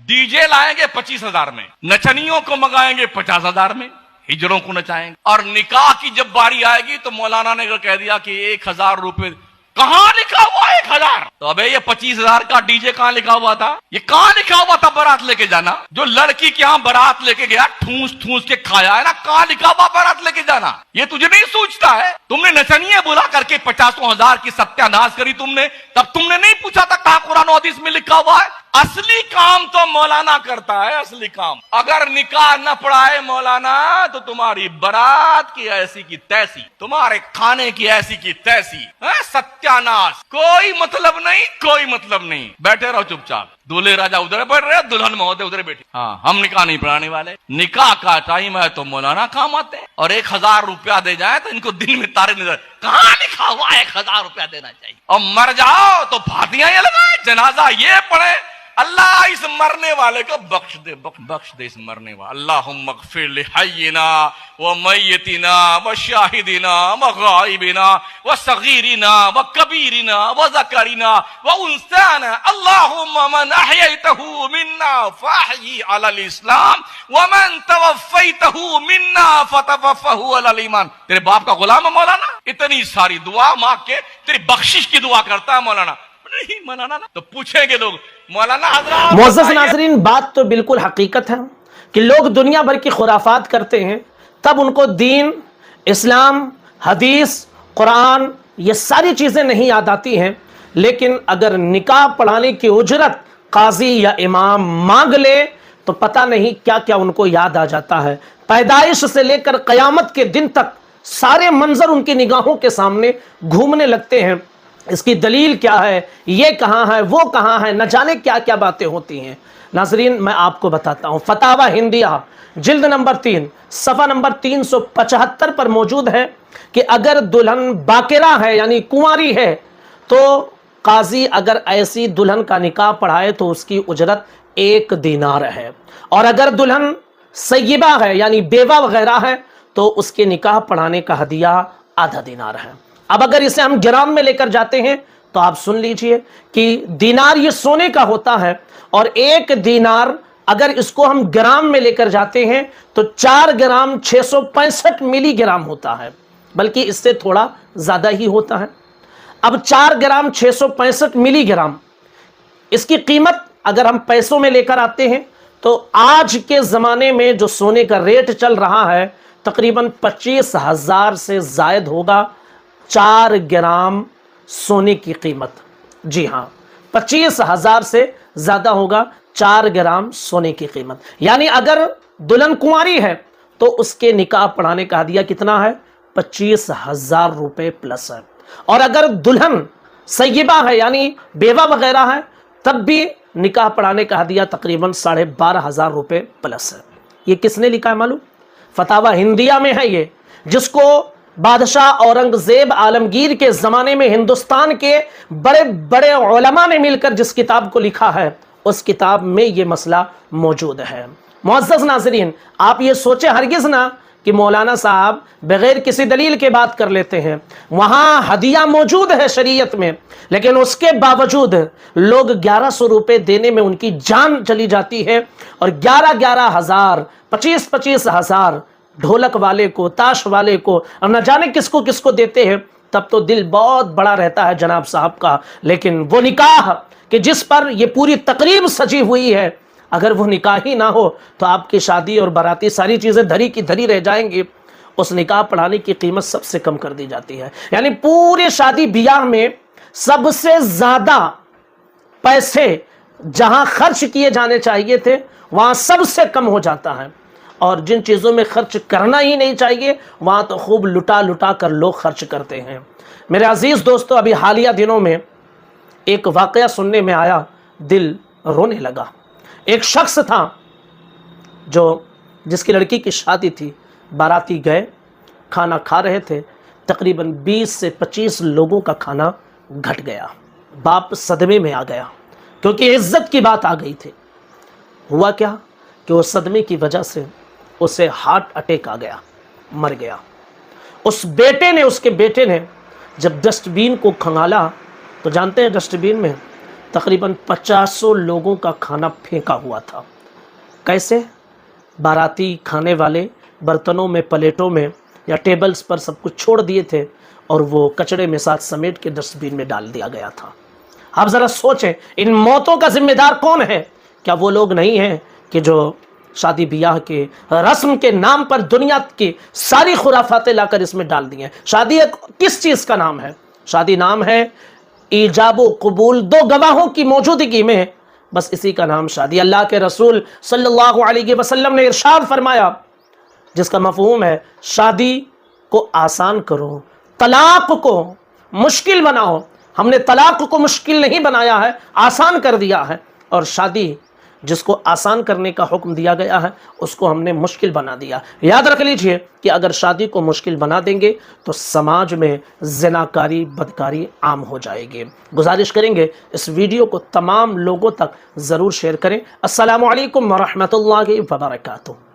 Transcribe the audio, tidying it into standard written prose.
DJ लाएंगे 25,000 में, नचनियों को मंगाएंगे 50,000 में, हिजड़ों को नचाएंगे। और निकाह की जब बारी आएगी तो मौलाना ने कह दिया कि 1,000 रुपए। कहां लिखा हुआ 1,000? तो अबे ये 25,000 का डीजे कहां लिखा हुआ था? ये कहां लिखा हुआ था बारात लेके जाना? जो लड़की के यहां बारात लेके गया, ठूस ठूस के खाया है ना, कहां लिखा हुआ बारात लेके जाना? ये तुझे नहीं सोचता है? तुमने नचनिए बुला करके 50,000 की सत्यानाश करी तुमने, तब तुमने नहीं पूछा था कहां कुरान और हदीस में लिखा हुआ है? असली काम तो मौलाना करता है, असली काम। अगर निकाह न पढ़ाए मौलाना तो तुम्हारी बारात की ऐसी की तैसी, तुम्हारे खाने की ऐसी की तैसी, सत्यानाश। कोई मतलब नहीं, कोई मतलब नहीं। बैठे रहो चुपचाप। दूल्हे राजा उधर बैठ रहे, दुल्हन महोदय उधर बैठे। हाँ, हम निकाह नहीं पढ़ाने वाले। निकाह का टाइम है तो मौलाना काम आते हैं। और 1,000 रुपया दे जाए तो इनको दिन में तारे नजर। कहां लिखा हुआ 1,000 रुपया देना चाहिए? और मर जाओ तो फातियां ये लगाए, जनाजा ये पढ़े। अल्लाह इस मरने वाले को बख्श दे, बख्श दे इस मरने वाले। अल्लाहुम्मा अग़फ़िर लिहय्यिना व मय्यितिना व शाहिदिना व गाइबिना व सगीरिना व कबीरिना व ज़करिना व उन्साना। अल्लाहुम्मा मन अहयैतहु मिन्ना फ़अहयि अलल इस्लाम व मन तवफ़्फ़ैतहु मिन्ना फ़तवफ़्फ़हु अलल ईमान। तेरे बाप का गुलाम है मौलाना? इतनी सारी दुआ मांग के तेरी बख्शिश की दुआ करता है मौलाना? नहीं मौलाना ना। तो पूछेंगे लोग, मौलाना हज़रात मुअज़्ज़ज़ नाज़रीन, बात तो बिल्कुल हकीकत है कि लोग दुनिया भर की खुराफात करते हैं, तब उनको दीन, इस्लाम, हदीस, कुरान ये सारी चीज़ें नहीं याद आती हैं। लेकिन अगर निकाह पढ़ाने की उजरत काजी या इमाम मांग ले तो पता नहीं क्या क्या उनको याद आ जाता है। पैदाइश से लेकर क़यामत के दिन तक सारे मंजर उनकी निगाहों के सामने घूमने लगते हैं। इसकी दलील क्या है, ये कहाँ है, वो कहाँ है, न जाने क्या क्या बातें होती हैं। नाजरीन, मैं आपको बताता हूँ, फतावा हिंदिया जिल्द नंबर 3 सफ़ा नंबर 375 पर मौजूद है कि अगर दुल्हन बाकिरा है यानी कुंवारी है तो काजी अगर ऐसी दुल्हन का निकाह पढ़ाए तो उसकी उजरत 1 दीनार है। और अगर दुल्हन सय्यिबा है यानी बेवा वगैरह है तो उसके निकाह पढ़ाने का हदिया आधा दीनार है। अब अगर इसे हम ग्राम में लेकर जाते हैं तो आप सुन लीजिए कि दीनार ये सोने का होता है और 1 दीनार अगर इसको हम ग्राम में लेकर जाते हैं तो 4 ग्राम 665 मिलीग्राम होता है, बल्कि इससे थोड़ा ज्यादा ही होता है। अब 4 ग्राम 665 मिलीग्राम इसकी कीमत अगर हम पैसों में लेकर आते हैं तो आज के जमाने में जो सोने का रेट चल रहा है तकरीबन 25,000 से जायद होगा 4 ग्राम सोने की कीमत। जी हाँ, 25,000 से ज्यादा होगा 4 ग्राम सोने की कीमत। यानी अगर दुल्हन कुंवारी है तो उसके निकाह पढ़ाने का हदिया कितना है? 25,000 रुपए प्लस है। और अगर दुल्हन सय्यिबा है यानी बेवा वगैरह है तब भी निकाह पढ़ाने का हदिया तकरीबन 12,500 रुपए प्लस है। ये किसने लिखा है मालूम? फतावा हिंदिया में है ये, जिसको बादशाह औरंगजेब आलमगीर के ज़माने में हिंदुस्तान के बड़े बड़े उलमा ने मिलकर जिस किताब को लिखा है उस किताब में ये मसला मौजूद है। मुअज़्ज़ज़ नाज़रीन, आप ये सोचे हरगिज़ ना कि मौलाना साहब बगैर किसी दलील के बात कर लेते हैं। वहाँ हदिया मौजूद है शरीयत में, लेकिन उसके बावजूद लोग 1100 रुपये देने में उनकी जान चली जाती है और 11-11 हज़ार 25-25 हज़ार ढोलक वाले को, ताश वाले को, और न जाने किसको किसको देते हैं। तब तो दिल बहुत बड़ा रहता है जनाब साहब का। लेकिन वो निकाह कि जिस पर ये पूरी तकरीब सजी हुई है, अगर वो निकाह ही ना हो तो आपकी शादी और बाराती सारी चीज़ें धरी की धरी रह जाएंगी। उस निकाह पढ़ाने की कीमत सबसे कम कर दी जाती है। यानी पूरे शादी ब्याह में सबसे ज़्यादा पैसे जहां खर्च किए जाने चाहिए थे वहां सबसे कम हो जाता है। और जिन चीज़ों में खर्च करना ही नहीं चाहिए वहाँ तो खूब लुटा लुटा कर लोग खर्च करते हैं। मेरे अजीज़ दोस्तों, अभी हालिया दिनों में एक वाक़या सुनने में आया, दिल रोने लगा। एक शख्स था जिसकी लड़की की शादी थी, बाराती गए, खाना खा रहे थे, तकरीबन 20 से 25 लोगों का खाना घट गया। बाप सदमे में आ गया क्योंकि इज्जत की बात आ गई थी। हुआ क्या कि उस सदमे की वजह से उसे हार्ट अटैक आ गया, मर गया। उसके बेटे ने जब डस्टबिन को खंगाला तो जानते हैं डस्टबिन में तकरीबन 500 लोगों का खाना फेंका हुआ था। कैसे? बाराती खाने वाले बर्तनों में, प्लेटों में या टेबल्स पर सब कुछ छोड़ दिए थे और वो कचरे में साथ समेट के डस्टबिन में डाल दिया गया था। आप ज़रा सोचें, इन मौतों का जिम्मेदार कौन है? क्या वो लोग नहीं हैं कि जो शादी ब्याह के रस्म के नाम पर दुनिया की सारी खुराफातें लाकर इसमें डाल दी हैं? शादी किस चीज़ का नाम है? शादी नाम है ईजाब कबूल, दो गवाहों की मौजूदगी में, बस इसी का नाम शादी। अल्लाह के रसूल सल्लल्लाहु अलैहि वसल्लम ने इरशाद फरमाया, जिसका मफहूम है शादी को आसान करो, तलाक को मुश्किल बनाओ। हमने तलाक को मुश्किल नहीं बनाया है, आसान कर दिया है। और शादी जिसको आसान करने का हुक्म दिया गया है, उसको हमने मुश्किल बना दिया। याद रख लीजिए कि अगर शादी को मुश्किल बना देंगे तो समाज में ज़िनाकारी, बदकारी आम हो जाएगी। गुजारिश करेंगे इस वीडियो को तमाम लोगों तक ज़रूर शेयर करें। अस्सलामु अलैकुम व रहमतुल्लाहि व बरकातुहू।